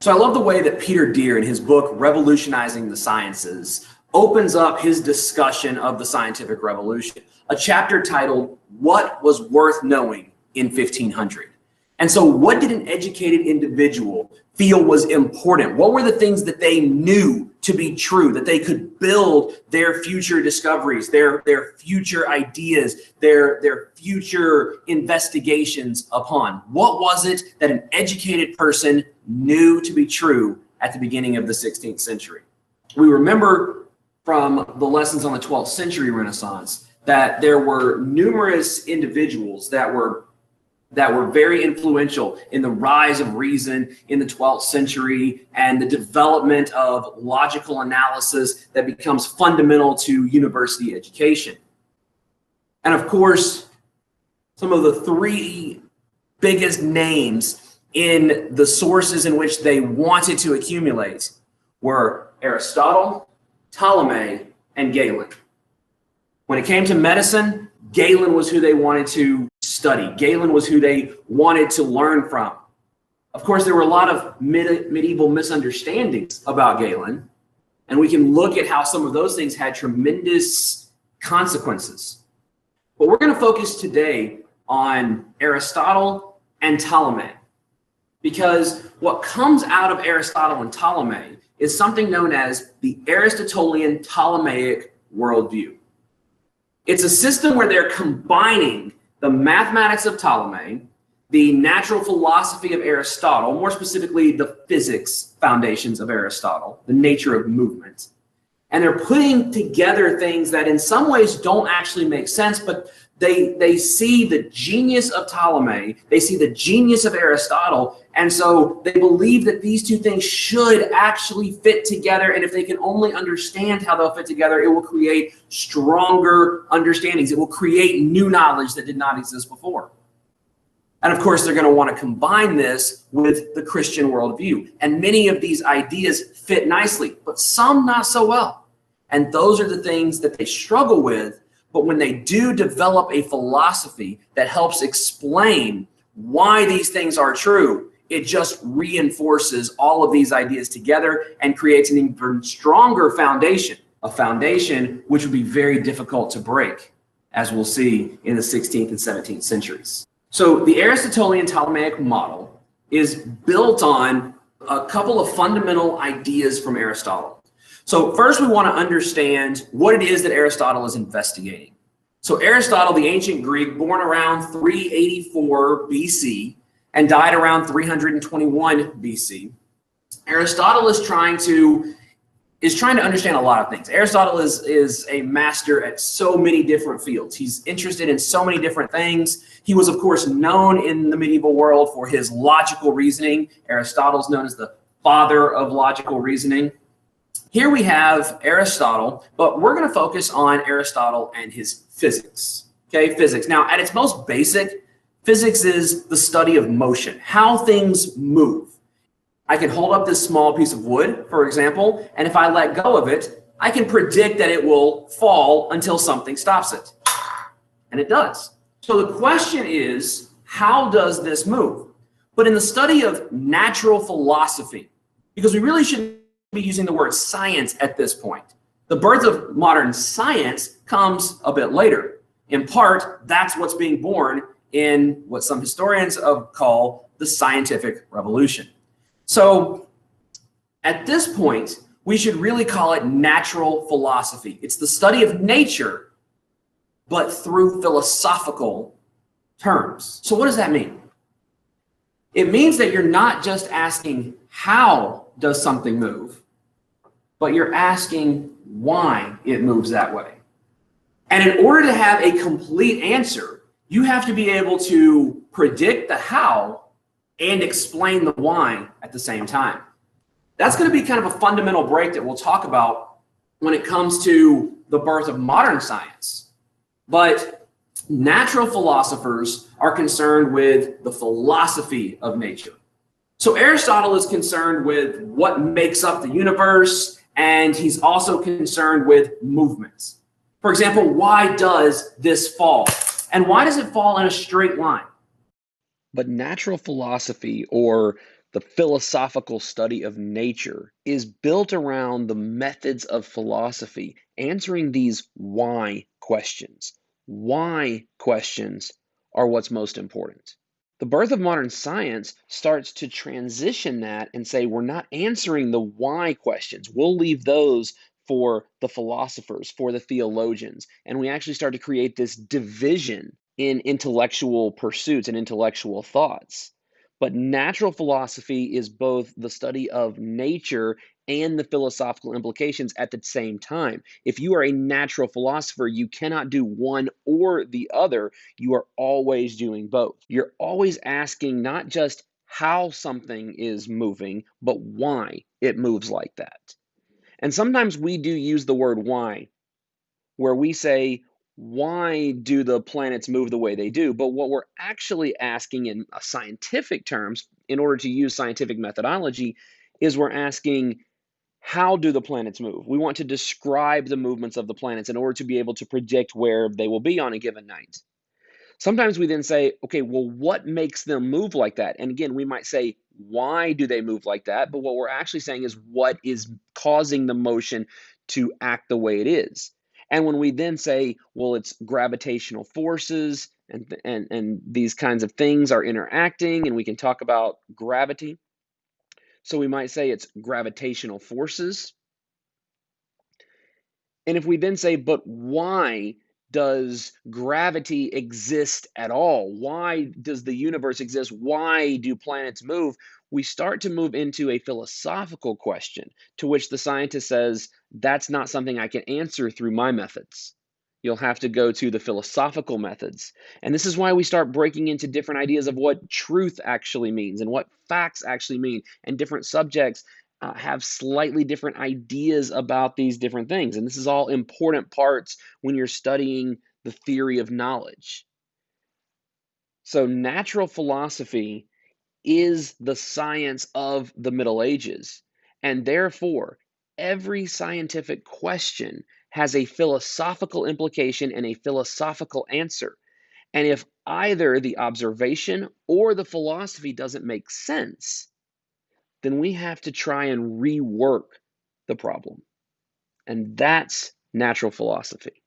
So I love the way that Peter Deere in his book, Revolutionizing the Sciences, opens up his discussion of the scientific revolution, a chapter titled, What Was Worth Knowing in 1500? And so what did an educated individual feel was important? What were the things that they knew to be true, that they could build their future discoveries, their future ideas, their future investigations upon? What was it that an educated person knew to be true at the beginning of the 16th century? We remember from the lessons on the 12th century Renaissance that there were numerous individuals that were very influential in the rise of reason in the 12th century and the development of logical analysis that becomes fundamental to university education. And of course, some of the three biggest names in the sources in which they wanted to accumulate were Aristotle, Ptolemy, and Galen. When it came to medicine, Galen was who they wanted to study. Galen was who they wanted to learn from. Of course, there were a lot of medieval misunderstandings about Galen, and we can look at how some of those things had tremendous consequences. But we're going to focus today on Aristotle and Ptolemy, because what comes out of Aristotle and Ptolemy is something known as the Aristotelian Ptolemaic worldview. It's a system where they're combining the mathematics of Ptolemy, the natural philosophy of Aristotle, more specifically the physics foundations of Aristotle, the nature of movement, and they're putting together things that in some ways don't actually make sense, but they see the genius of Ptolemy, they see the genius of Aristotle, and so they believe that these two things should actually fit together, and if they can only understand how they'll fit together, it will create stronger understandings. It will create new knowledge that did not exist before. And of course, they're going to want to combine this with the Christian worldview. And many of these ideas fit nicely, but some not so well. And those are the things that they struggle with. But when they do develop a philosophy that helps explain why these things are true, it just reinforces all of these ideas together and creates an even stronger foundation, a foundation which would be very difficult to break, as we'll see in the 16th and 17th centuries. So the Aristotelian Ptolemaic model is built on a couple of fundamental ideas from Aristotle. So first we want to understand what it is that Aristotle is investigating. So Aristotle, the ancient Greek, born around 384 BC and died around 321 BC. Aristotle is trying to understand a lot of things. Aristotle is a master at so many different fields. He's interested in so many different things. He was, of course, known in the medieval world for his logical reasoning. Aristotle's known as the father of logical reasoning. Here we have Aristotle, but we're going to focus on Aristotle and his physics. Okay, physics. Now, at its most basic, physics is the study of motion, how things move. I can hold up this small piece of wood, for example, and if I let go of it, I can predict that it will fall until something stops it. And it does. So the question is, how does this move? But in the study of natural philosophy, because we really shouldn't be using the word science at this point. The birth of modern science comes a bit later. In part, that's what's being born in what some historians call the scientific revolution. So at this point, we should really call it natural philosophy. It's the study of nature, but through philosophical terms. So what does that mean? It means that you're not just asking how does something move, but you're asking why it moves that way. And in order to have a complete answer, you have to be able to predict the how and explain the why at the same time. That's going to be kind of a fundamental break that we'll talk about when it comes to the birth of modern science. But natural philosophers are concerned with the philosophy of nature. So Aristotle is concerned with what makes up the universe, and he's also concerned with movements. For example, why does this fall? And why does it fall in a straight line? But natural philosophy, or The philosophical study of nature is built around the methods of philosophy, answering these why questions. Why questions are what's most important. The birth of modern science starts to transition that and say we're not answering the why questions. We'll leave those for the philosophers, for the theologians. And we actually start to create this division in intellectual pursuits and intellectual thoughts. But natural philosophy is both the study of nature and the philosophical implications at the same time. If you are a natural philosopher, you cannot do one or the other. You are always doing both. You're always asking not just how something is moving, but why it moves like that. And sometimes we do use the word why, where we say, why do the planets move the way they do? But what we're actually asking in scientific terms, in order to use scientific methodology, is we're asking, how do the planets move? We want to describe the movements of the planets in order to be able to predict where they will be on a given night. Sometimes we then say, okay, well, what makes them move like that? And again, we might say, why do they move like that? But what we're actually saying is what is causing the motion to act the way it is. And when we then say, well, it's gravitational forces and these kinds of things are interacting, and we can talk about gravity. So we might say it's gravitational forces. And if we then say, but why does gravity exist at all? Why does the universe exist? Why do planets move? We start to move into a philosophical question to which the scientist says, that's not something I can answer through my methods. You'll have to go to the philosophical methods. And this is why we start breaking into different ideas of what truth actually means and what facts actually mean, and different subjects have slightly different ideas about these different things. And this is all important parts when you're studying the theory of knowledge. So, natural philosophy is the science of the Middle Ages. And therefore, every scientific question has a philosophical implication and a philosophical answer. And if either the observation or the philosophy doesn't make sense, then we have to try and rework the problem. And that's natural philosophy.